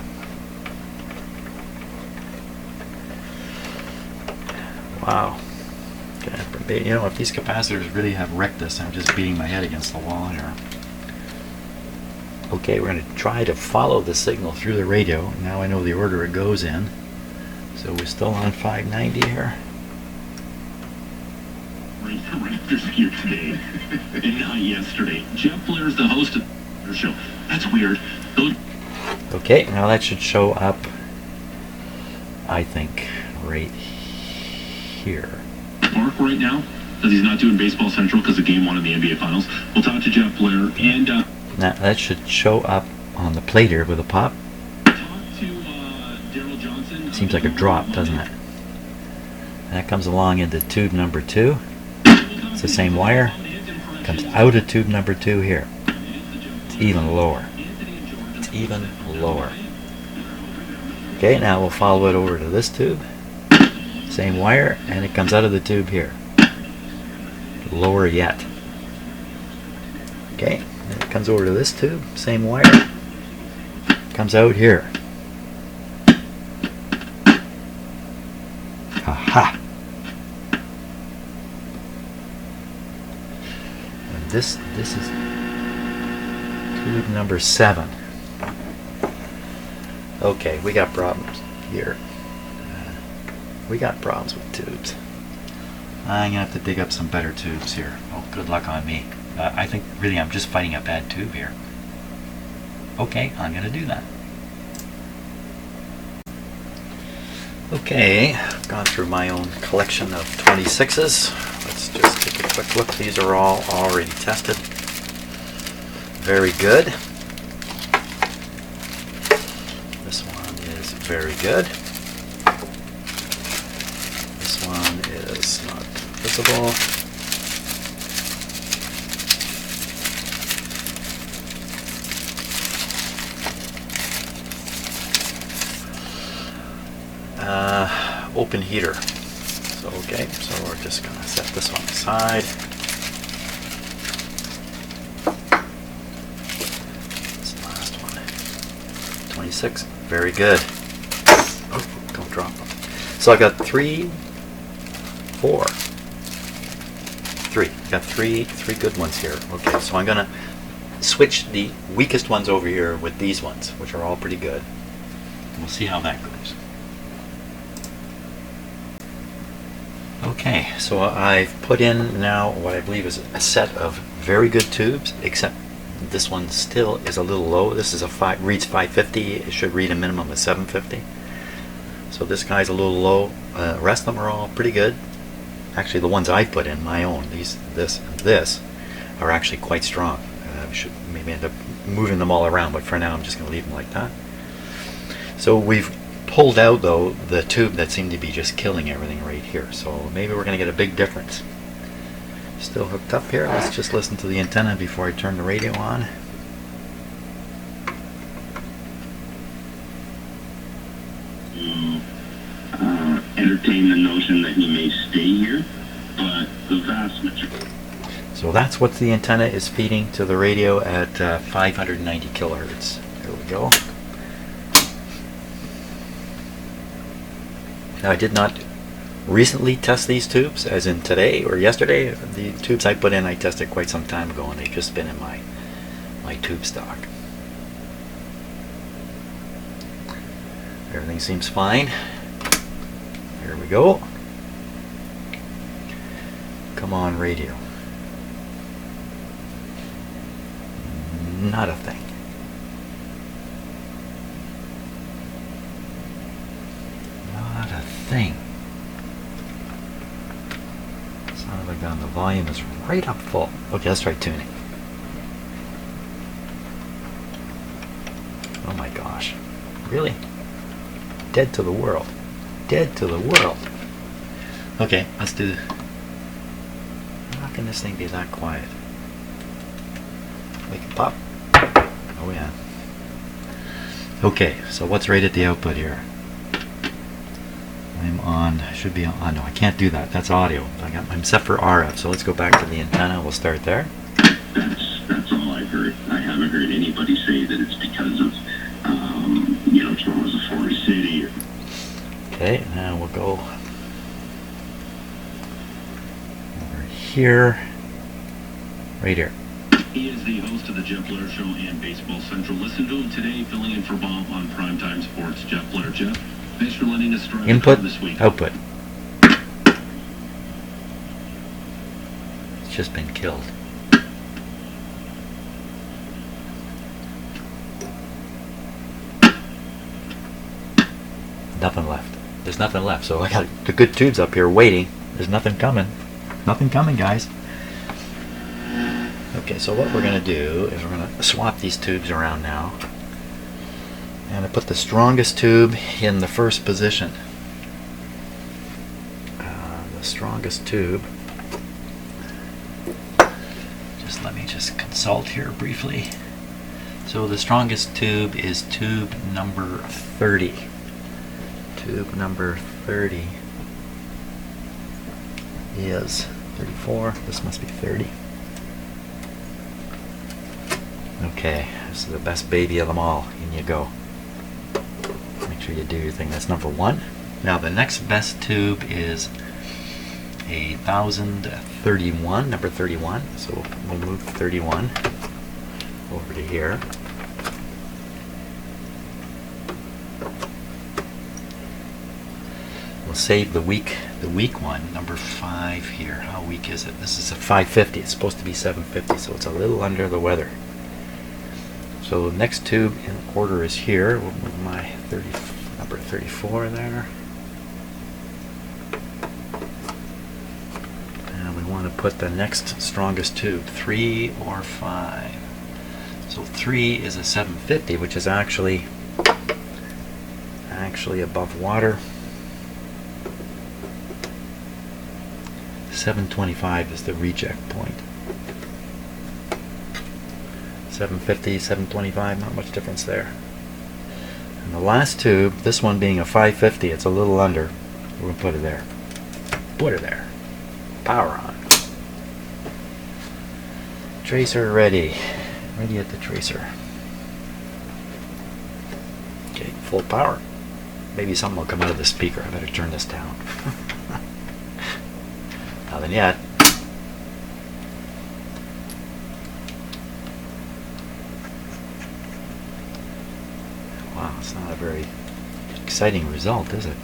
Wow. Okay, you know, if these capacitors really have wrecked this, I'm just beating my head against the wall here. Okay, we're going to try to follow the signal through the radio. Now I know the order it goes in. So we're still on 590 here. Raptors here today, and not yesterday. Jeff Blair is the host of the show. That's weird. Okay, now that should show up, I think, right here. Mark right now, because he's not doing Baseball Central because of Game 1 of the NBA Finals. We'll talk to Jeff Blair and... now that should show up on the plate here with a pop. Talk to Daryl Johnson. Seems like a drop, doesn't it? And that comes along into tube number 2. It's the same wire. Comes out of tube number 2 here. It's even lower. It's even lower. Okay, now we'll follow it over to this tube. Same wire, and it comes out of the tube here. Lower yet. Okay, and it comes over to this tube. Same wire. Comes out here. Aha! And this is tube number 7. Okay, we got problems here. We got problems with tubes. I'm gonna have to dig up some better tubes here. Oh, good luck on me. I think really I'm just fighting a bad tube here. Okay, I'm gonna do that. Okay, I've gone through my own collection of 26s. Let's just take a quick look. These are all already tested. Very good. This one is very good. This one is not visible. Open heater. So okay, so we're just gonna set this one aside. This last one, 26, very good. Oh, don't drop them. So I got three good ones here. Okay, so I'm gonna switch the weakest ones over here with these ones, which are all pretty good. We'll see how that goes. Okay, so I've put in now what I believe is a set of very good tubes, except this one still is a little low. This is reads 550. It should read a minimum of 750. So this guy's a little low. The rest of them are all pretty good. Actually, the ones I put in, my own, this, and this, are actually quite strong. I should maybe end up moving them all around, but for now I'm just going to leave them like that. So we've pulled out, though, the tube that seemed to be just killing everything right here. So maybe we're going to get a big difference. Still hooked up here. Let's just listen to the antenna before I turn the radio on. Entertain the notion that he may stay here, but the vast majority. So that's what the antenna is feeding to the radio at 590 kilohertz. There we go. Now, I did not recently test these tubes, as in today or yesterday. The tubes I put in, I tested quite some time ago, and they've just been in my tube stock. Everything seems fine. Here we go. Come on, radio. Not a thing. Not a thing. Son of a gun, the volume is right up full. Okay, let's try tuning. Dead to the world. Dead to the world. Okay, let's do... How can this thing be that quiet? Make it pop. Oh yeah. Okay, so what's right at the output here? I'm on, I should be on, oh no, I can't do that. That's audio. I'm set for RF, so let's go back to the antenna. We'll start there. That's all I've heard. I haven't heard anybody say that it's because of, you know, Toronto's a foreign city. Okay, now we'll go over here, right here. He is the host of the Jeff Blair Show and Baseball Central. Listen to him today, filling in for Bob on Primetime Sports. Jeff Blair. Jeff, thanks for letting us drive Input, this week. output. It's just been killed. Nothing left. There's nothing left. So I got the good tubes up here waiting. There's nothing coming. Nothing coming, guys. Okay, so what we're going to do is we're going to swap these tubes around now. And I put the strongest tube in the first position. The strongest tube. Just let me just consult here briefly. So the strongest tube is tube number 30. Tube number 30 is 34. This must be 30. Okay, this is the best baby of them all. In you go. Make sure you do your thing. That's number 1. Now the next best tube is a 1031, number 31. So we'll move 31 over to here. We'll save the weak one, number 5 here. How weak is it? This is a 550. It's supposed to be 750, so it's a little under the weather. So the next tube in order is here. We'll move my number 34 there. And we want to put the next strongest tube, 3 or 5. So 3 is a 750, which is actually above water. 725 is the reject point. 750, 725, not much difference there. And the last tube, this one being a 550, it's a little under. We're going to put it there. Put it there. Power on. Tracer ready. Ready at the tracer. Okay, full power. Maybe something will come out of the speaker. I better turn this down. Nothing yet. Wow, it's not a very exciting result, is it?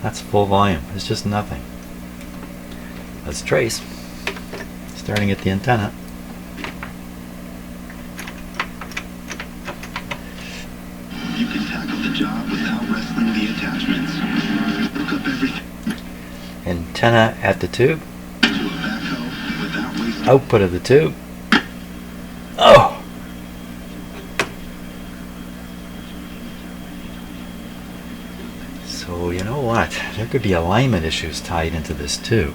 That's full volume. It's just nothing. Let's trace. Starting at the antenna. You can tackle the job without wrestling the attachments. Hook up everything. Antenna at the tube. To a backhoe without wasting. Output of the tube. Oh! So you know what? There could be alignment issues tied into this too.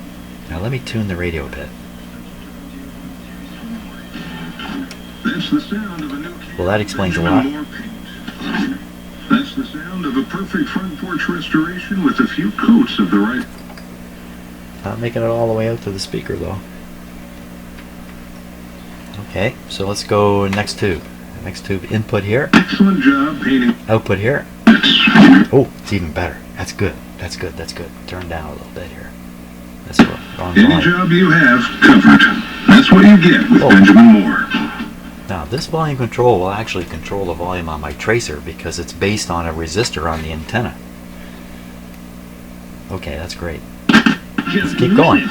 Now let me tune the radio a bit. That's the sound of a new Well, that explains a lot. That's the sound of a perfect front porch restoration with a few coats of the right. Not making it all the way out to the speaker though. Okay, so let's go next tube. Next tube input here. Excellent job painting. Output here. Oh, it's even better. That's good. That's good. That's good. Turn down a little bit here. That's the wrong Any volume. job you have covered. That's what you get with Benjamin Moore. Now this volume control will actually control the volume on my tracer because it's based on a resistor on the antenna. Okay, that's great. Let's keep going.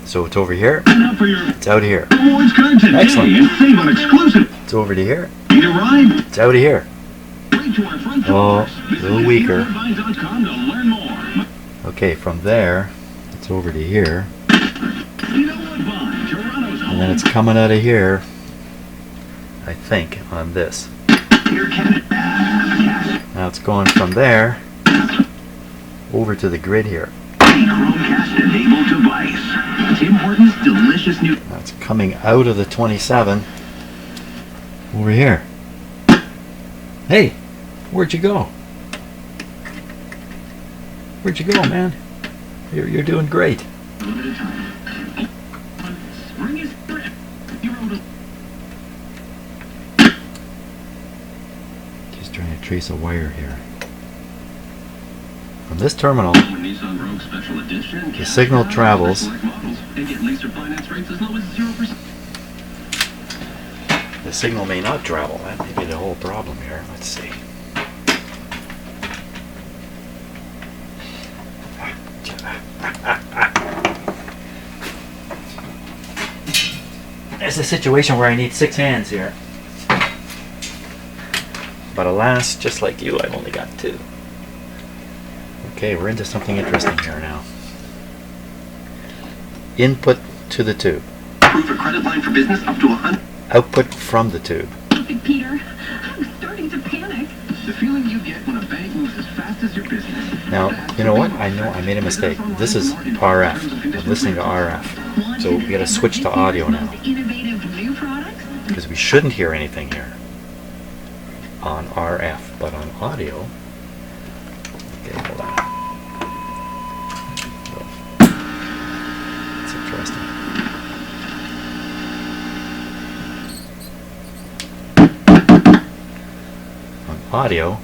So it's over here. It's out here. Excellent. It's over to here. It's out of here. Oh, a little weaker. Okay, from there, it's over to here. And then it's coming out of here, I think, on this. Now it's going from there over to the grid here. Chromecast enabled device. Tim Hortons delicious new. Now it's coming out of the 27 over here. Hey, where'd you go? Where'd you go, man? You're doing great. Just trying to trace a wire here. From this terminal, the signal travels. The signal may not travel. That may be the whole problem here. Let's see. It's a situation where I need 6 hands here. But alas, just like you, I've only got 2. Okay, we're into something interesting here now. Input to the tube. Approve a credit line for business up to 100. Output from the tube. Peter, I'm starting to panic. The feeling you get when a bank moves as fast as your business. Now, you know what? I know I made a mistake. This is RF. I'm listening to RF. So we gotta switch to audio now. Because we shouldn't hear anything here on RF, but on audio. Okay, hold on. That's interesting. On audio.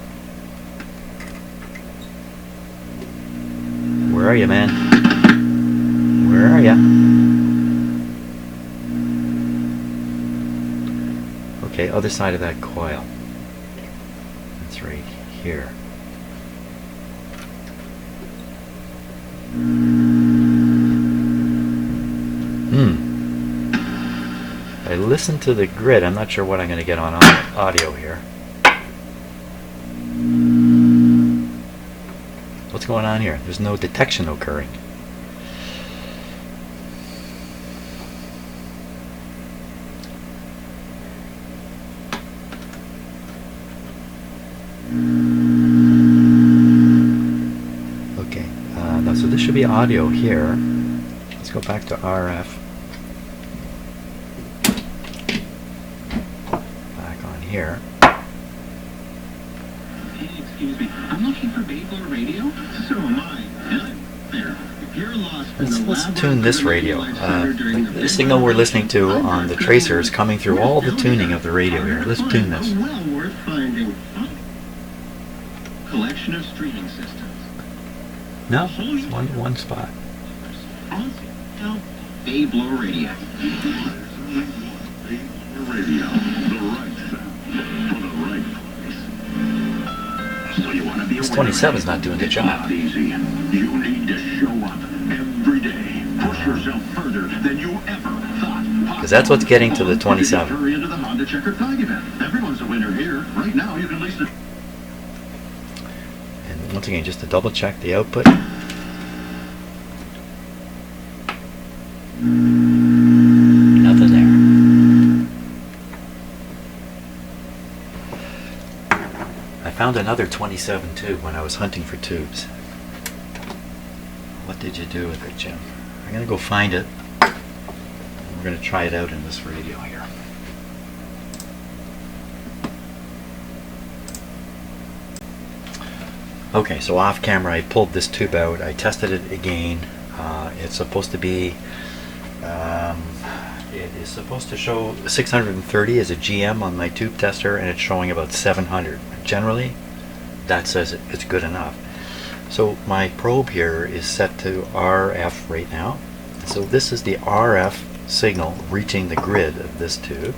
Where are you, man? Where are you? Okay, other side of that coil. That's right here. I listen to the grid. I'm not sure what I'm going to get on audio here. What's going on here? There's no detection occurring. Okay, no, so this should be audio here. Let's go back to RF. Back on here. Hey, excuse me. I'm looking for Babel radio. So am I. There. You're lost. Let's tune this radio. The signal we're listening to on the tracer is coming through all the tuning of the radio here. Let's tune this. Well worth finding. Collection of streaming systems. No, it's one spot. Babel radio. Radio. The right sound. For the right place. So you want to be This 27's not doing the job. Easy. You need to show up every day. Push yourself further than you ever thought. Because that's what's getting to the 27. Hurry into the Honda Checker Flag event. Everyone's a winner here. Right now, you can listen. And once again, just to double check the output. Nothing there. I found another 27 tube when I was hunting for tubes. What did you do with it, Jim? I'm going to go find it. We're going to try it out in this radio here. Okay, so off camera I pulled this tube out. I tested it again. It's supposed to be it is supposed to show 630 as a GM on my tube tester, and it's showing about 700. Generally, that says it's good enough. So my probe here is set to RF right now. So this is the RF signal reaching the grid of this tube.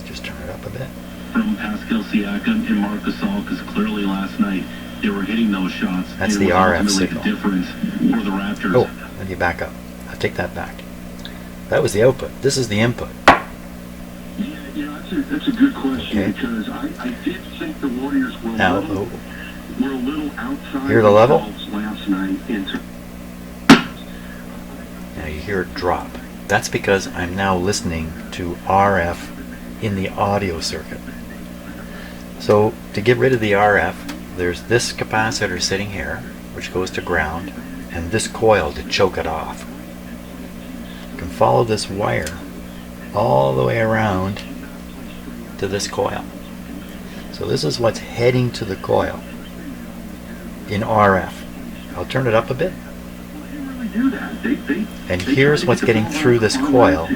Just turn it up a bit. From Pascal Siakam and Marc Gasol, because clearly last night they were hitting those shots. That's and the it was RF ultimately signal. The difference for the Raptors. Oh, let me back up. I'll take that back. That was the output. This is the input. Yeah, that's a good question, Okay. because I did think the Warriors were Now, a little outside hear the level? themselves last night. Now you hear it drop. That's because I'm now listening to RF in the audio circuit. So to get rid of the RF, there's this capacitor sitting here, which goes to ground, and this coil to choke it off. You can follow this wire all the way around to this coil. So this is what's heading to the coil in RF. I'll turn it up a bit. And here's what's getting through this coil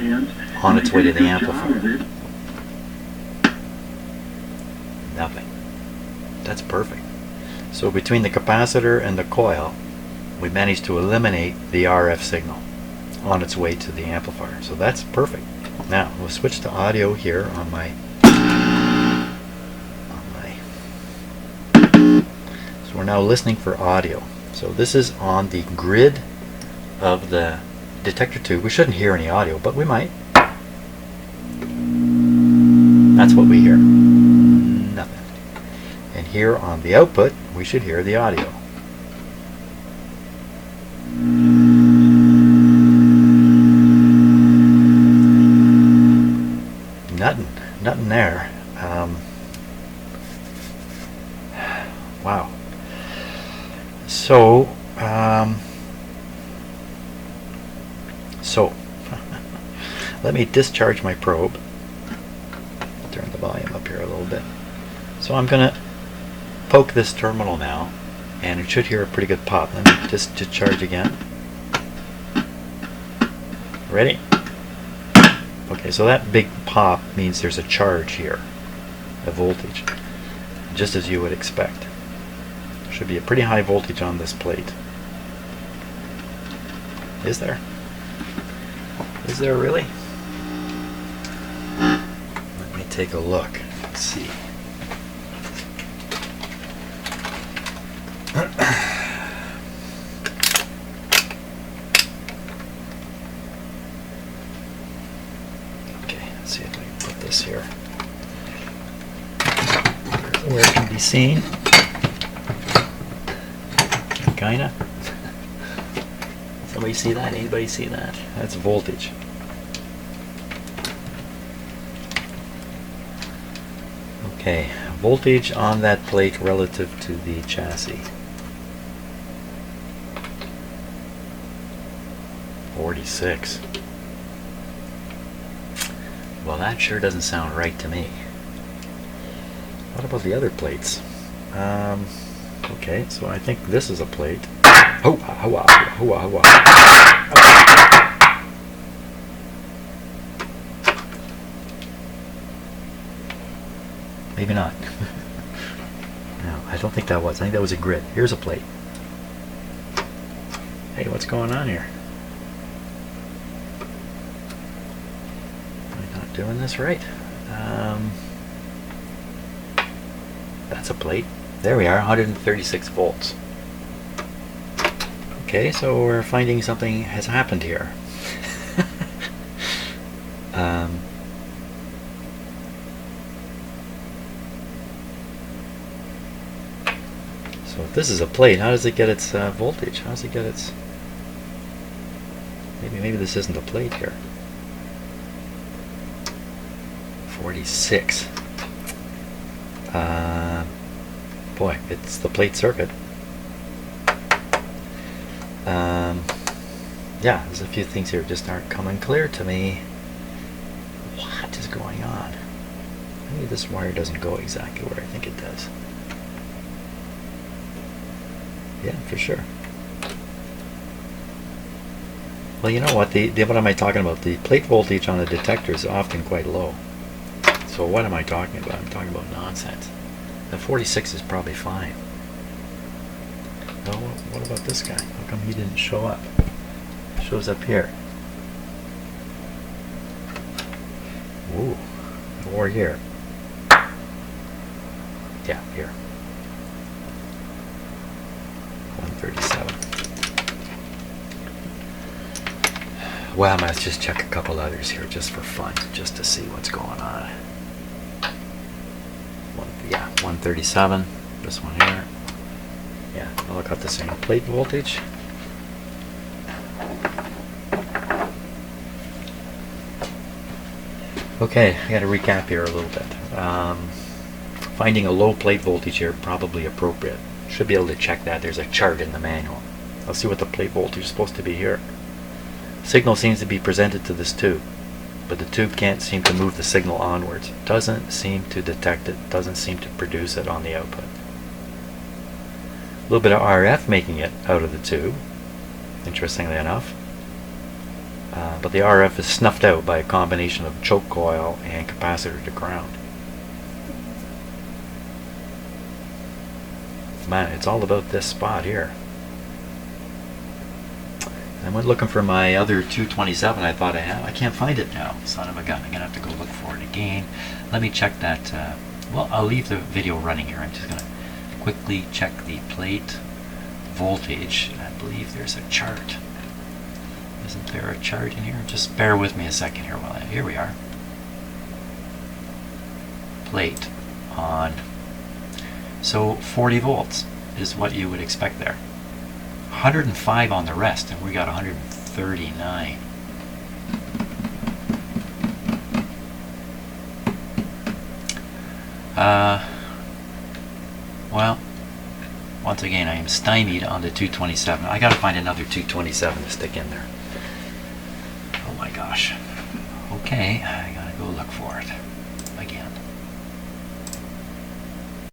on its way to the amplifier. Nothing. That's perfect. So between the capacitor and the coil, we managed to eliminate the RF signal on its way to the amplifier. So that's perfect. Now we'll switch to audio here on my so we're now listening for audio. So this is on the grid of the detector tube. We shouldn't hear any audio, but we might. That's what we hear. Nothing. And here on the output, we should hear the audio. Nothing there. Wow. So let me discharge my probe. Turn the volume up here a little bit. So I'm going to poke this terminal now, and it should hear a pretty good pop. Let me just discharge again. Ready? Okay, so that big pop means there's a charge here, a voltage, just as you would expect. There should be a pretty high voltage on this plate. Is there? Is there really? Let me take a look. Let's see. Okay, let's see if I can put this here where it can be seen. Kinda. Somebody see that? Anybody see that? That's voltage. Okay, voltage on that plate relative to the chassis. 46. Well, that sure doesn't sound right to me. What about the other plates? Okay, so I think this is a plate. Oh, maybe not. No, I don't think that was. I think that was a grid. Here's a plate. Hey, what's going on here? Am I not doing this right? That's a plate. There we are, 136 volts. Okay, so we're finding something has happened here. So if this is a plate, how does it get its voltage? How does it get its... Maybe this isn't a plate here. 46. Boy, it's the plate circuit. Yeah, there's a few things here that just aren't coming clear to me. What is going on? Maybe this wire doesn't go exactly where I think it does. Yeah, for sure. Well, you know what? What am I talking about? The plate voltage on the detector is often quite low. So what am I talking about? I'm talking about nonsense. The 46 is probably fine. Well, what about this guy? How come he didn't show up? Shows up here. Ooh. Or here. Yeah, here. 137. Well, let's just check a couple others here just for fun, just to see what's going on. Yeah, 137. This one here. Yeah, I'll look at the same plate voltage. Okay, I got to recap here a little bit. Finding a low plate voltage here probably appropriate. Should be able to check that. There's a chart in the manual. Let's see what the plate voltage is supposed to be here. Signal seems to be presented to this tube, but the tube can't seem to move the signal onwards. Doesn't seem to detect it, doesn't seem to produce it on the output. A little bit of RF making it out of the tube, interestingly enough. But the RF is snuffed out by a combination of choke coil and capacitor to ground. Man, it's all about this spot here. I went looking for my other 227 I thought I had. I can't find it now. Son of a gun. I'm going to have to go look for it again. Let me check that. Well, I'll leave the video running here. I'm just going to quickly check the plate voltage. I believe there's a chart. Isn't there a chart in here? Just bear with me a second here. Here we are. Plate on. So 40 volts is what you would expect there. 105 on the rest, and we got 139. Well, once again, I am stymied on the 227. I gotta find another 227 to stick in there. Oh my gosh. Okay, I gotta go look for it.